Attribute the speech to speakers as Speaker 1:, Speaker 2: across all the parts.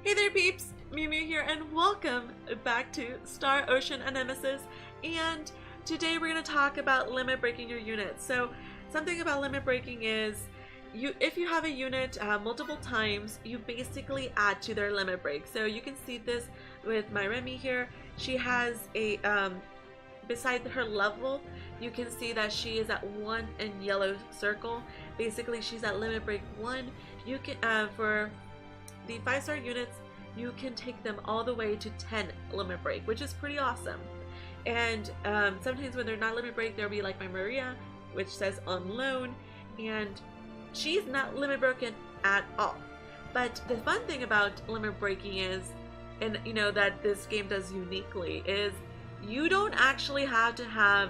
Speaker 1: Hey there peeps, mewmew here and welcome back to Star Ocean Anamnesis, and today we're going to talk about limit breaking your unit. So something about limit breaking is if you have a unit multiple times, you basically add to their limit break. So you can see this with my REIMI here. She has a beside her level, you can see that she is at 1 in yellow circle. Basically she's at limit break 1. You can for the 5-star units, you can take them all the way to 10 limit break, which is pretty awesome. And sometimes when they're not limit break, there'll be like my Maria, which says on loan, and she's not limit broken at all. But the fun thing about limit breaking is, and you know that this game does uniquely, is you don't actually have to have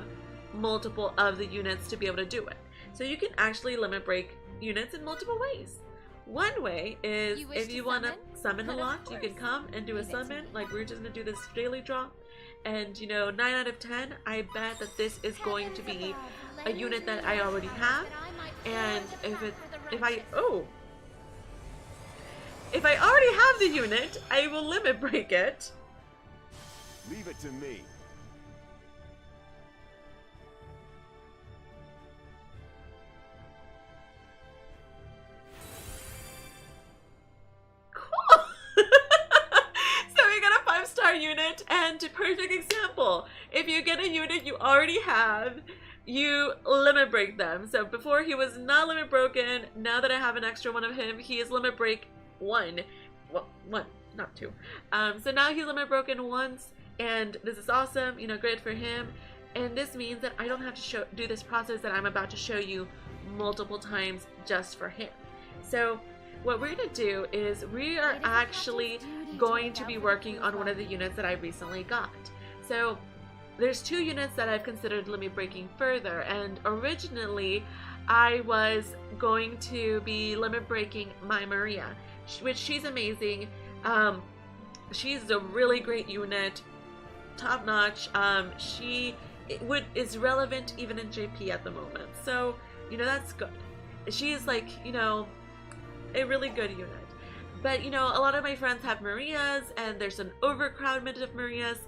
Speaker 1: multiple of the units to be able to do it. So you can actually limit break units in multiple ways. One way is if you want to summon a lot, you can come and do a summon. Like we're just going to do this daily draw, and you know, 9 out of 10 I bet that this is going to be a unit that I already have. And if I already have the unit, I will limit break it.
Speaker 2: Leave it to me.
Speaker 1: Unit, and perfect example, if you get a unit you already have, you limit break them. So before he was not limit broken, now that I have an extra one of him, he is limit break 1. Well, 1, not 2. So now he's limit broken once, and this is awesome, you know, great for him. And this means that I don't have to do this process that I'm about to show you multiple times just for him. So what we're going to do is we are actually going to be working on one of the units that I recently got. So there's 2 units that I've considered limit breaking further, and originally I was going to be limit breaking my Maria, which she's amazing. She's a really great unit, top notch. She is relevant even in JP at the moment, so you know that's good. She is like, you know, a really good unit. But you know, a lot of my friends have Marias, and there's an overcrowdment of Marias,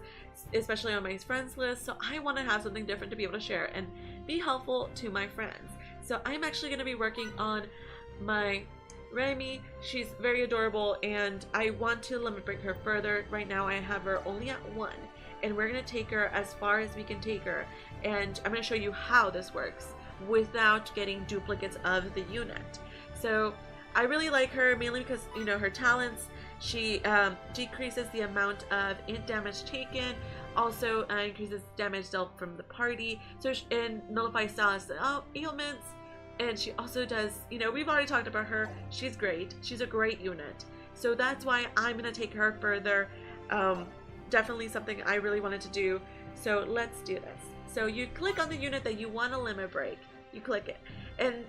Speaker 1: especially on my friends list, so I want to have something different to be able to share and be helpful to my friends. So I'm actually going to be working on my REIMI. She's very adorable, and I want to limit break her further. Right now I have her only at 1, and we're going to take her as far as we can take her, and I'm going to show you how this works without getting duplicates of the unit. So I really like her mainly because, you know, her talents. She decreases the amount of int damage taken, also increases damage dealt from the party, so and nullifies status ailments. And she also does, you know, we've already talked about her. She's great. She's a great unit. So that's why I'm going to take her further. Definitely something I really wanted to do. So let's do this. So you click on the unit that you want to limit break. You click it. And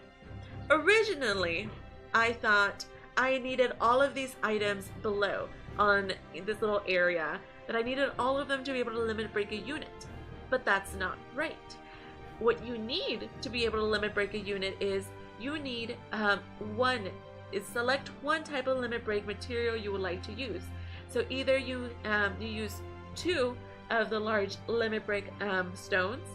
Speaker 1: originally I thought I needed all of these items below on this little area, that I needed all of them to be able to limit break a unit, but that's not right. What you need to be able to limit break a unit is you need select one type of limit break material you would like to use. So either you use 2 of the large limit break stones,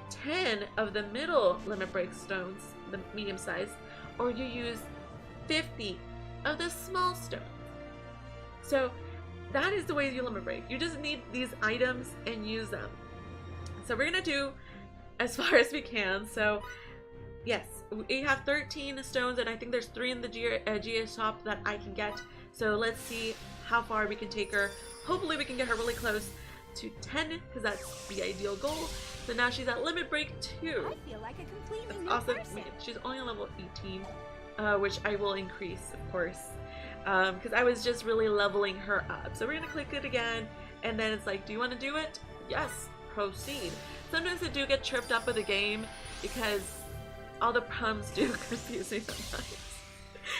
Speaker 1: 10 of the middle limit break stones, the medium size, or you use 50 of the small stones. So that is the way you limit break. You just need these items and use them. So we're gonna do as far as we can. So yes, we have 13 stones, and I think there's 3 in the GS shop that I can get. So let's see how far we can take her. Hopefully we can get her really close to 10, because that's the ideal goal. So now she's at limit break 2.
Speaker 3: I feel like a completely new
Speaker 1: awesome.
Speaker 3: person.
Speaker 1: She's only on level 18. Which I will increase, of course, because I was just really leveling her up. So we're gonna click it again, and then it's like, do you want to do it? Yes, proceed. Sometimes I do get tripped up with the game because all the prompts do confuse me sometimes.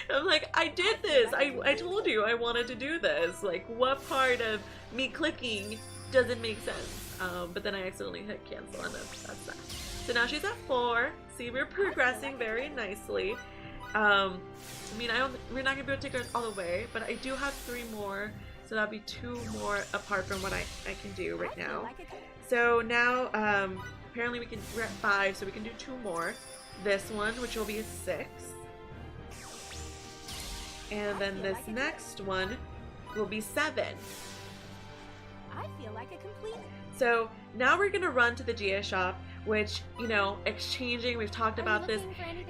Speaker 1: I'm like, I did this. I told you I wanted to do this. Like, what part of me clicking doesn't make sense? But then I accidentally hit cancel, and that's that. So now she's at 4. See, we're progressing very nicely. I mean, we're not gonna be able to take ours all the way, but I do have 3 more, so that'll be 2 more apart from what I can do right now. So now, apparently we're at 5, so we can do 2 more. This one, which will be a 6. And then this next one will be 7.
Speaker 3: I feel like a complete.
Speaker 1: So now we're gonna run to the GA shop, which, you know, exchanging, we've talked about this,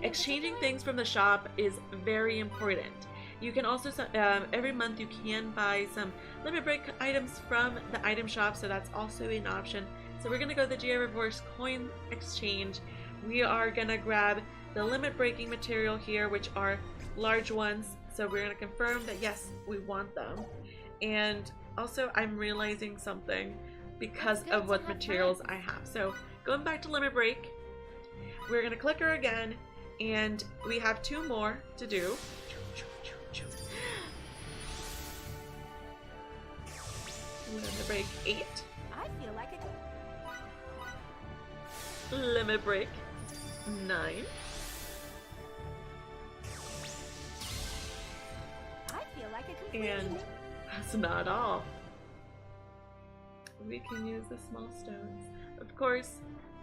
Speaker 1: exchanging things from the shop is very important. You can also, every month you can buy some limit break items from the item shop, so that's also an option. So we're gonna go to the GA reverse coin exchange. We are gonna grab the limit breaking material here, which are large ones. So we're gonna confirm that yes, we want them. And also I'm realizing something because of what materials I have. So going back to limit break, we're gonna click her again, and we have 2 more to do. Limit break 8.
Speaker 3: I feel like a.
Speaker 1: Limit break 9.
Speaker 3: I feel like a complete.
Speaker 1: And that's not all. We can use the small stones. Of course,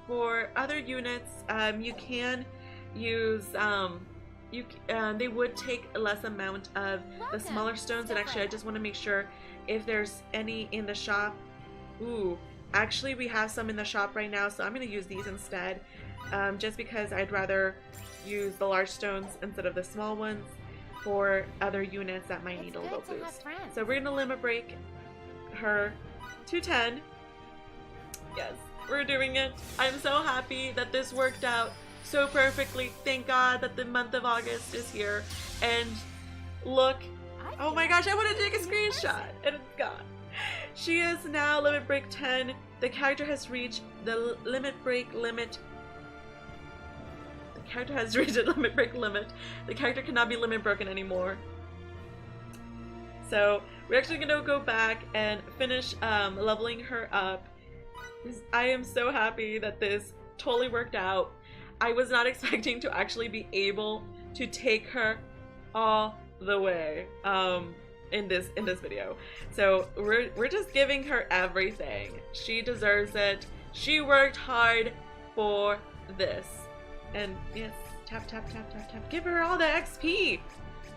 Speaker 1: for other units, you can use, they would take a less amount of the smaller stones, and actually I just want to make sure if there's any in the shop. Ooh, actually we have some in the shop right now, so I'm going to use these instead, just because I'd rather use the large stones instead of the small ones for other units that might need a little boost. So we're going to limit break her to 10. Yes, we're doing it. I'm so happy that this worked out so perfectly. Thank God that the month of August is here. And look, oh my gosh, I want to take a screenshot and it's gone. She is now limit break 10. The character has reached the limit break limit. The character has reached a limit break limit. The character cannot be limit broken anymore. So we're actually gonna go back and finish leveling her up. I am so happy that this totally worked out. I was not expecting to actually be able to take her all the way in this video. So we're just giving her everything. She deserves it. She worked hard for this. And yes, tap tap tap tap tap. Give her all the XP.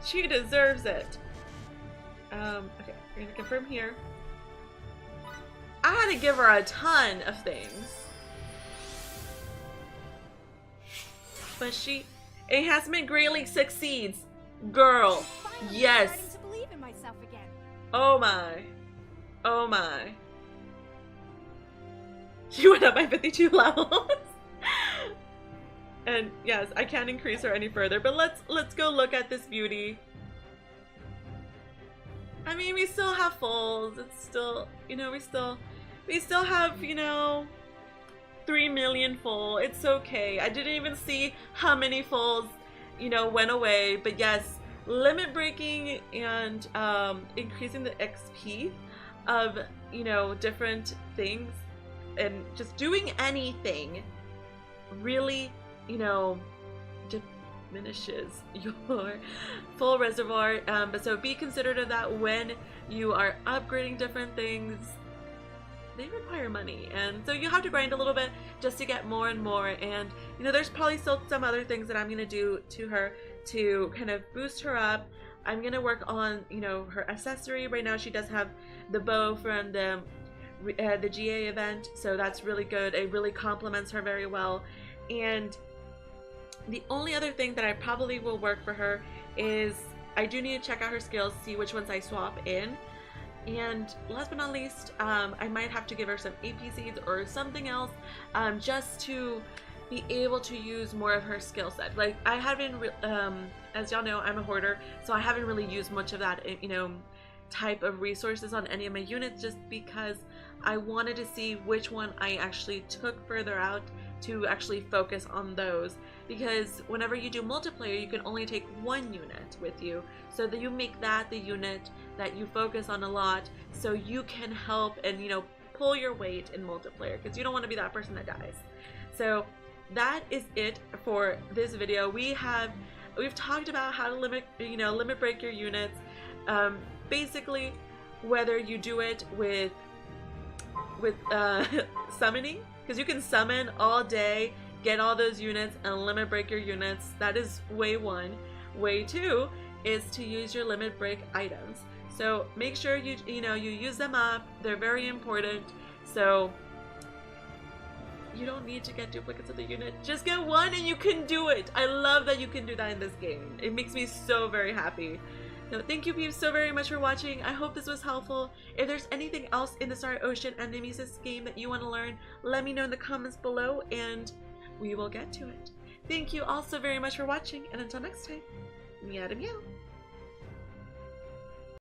Speaker 1: She deserves it. Okay, we're gonna confirm here. I had to give her a ton of things. But enhancement greatly succeeds. Girl, yes.
Speaker 3: I'm starting to believe in myself again.
Speaker 1: Oh my. Oh my. She went up by 52 levels. And yes, I can't increase her any further, but let's go look at this beauty. I mean, we still have fulls. It's still, you know, we still have, you know, 3 million full. It's okay. I didn't even see how many fulls, you know, went away. But yes, limit breaking and increasing the XP of, you know, different things and just doing anything really, you know, diminishes your full reservoir, but so be considerate of that when you are upgrading different things. They require money, and so you have to grind a little bit just to get more and more. And you know, there's probably still some other things that I'm gonna do to her to kind of boost her up. I'm gonna work on, you know, her accessory. Right now she does have the bow from the GA event, so that's really good. It really complements her very well. And the only other thing that I probably will work for her is I do need to check out her skills, see which ones I swap in. And last but not least, I might have to give her some AP seeds or something else, just to be able to use more of her skill set. Like, I haven't, as y'all know, I'm a hoarder, so I haven't really used much of that, you know, type of resources on any of my units, just because I wanted to see which one I actually took further out to actually focus on those. Because whenever you do multiplayer, you can only take one unit with you, so that you make that the unit that you focus on a lot, so you can help and, you know, pull your weight in multiplayer, because you don't want to be that person that dies. So that is it for this video. We have we've talked about how to limit break your units. Basically, whether you do it with summoning, because you can summon all day, get all those units, and limit break your units. That is way one. Way two is to use your limit break items. So make sure you use them up. They're very important. So you don't need to get duplicates of the unit. Just get one and you can do it. I love that you can do that in this game. It makes me so very happy. So thank you peeps so very much for watching. I hope this was helpful. If there's anything else in the Star Ocean Anamnesis game that you want to learn, let me know in the comments below and we will get to it. Thank you all so very much for watching, and until next time, meow to meow.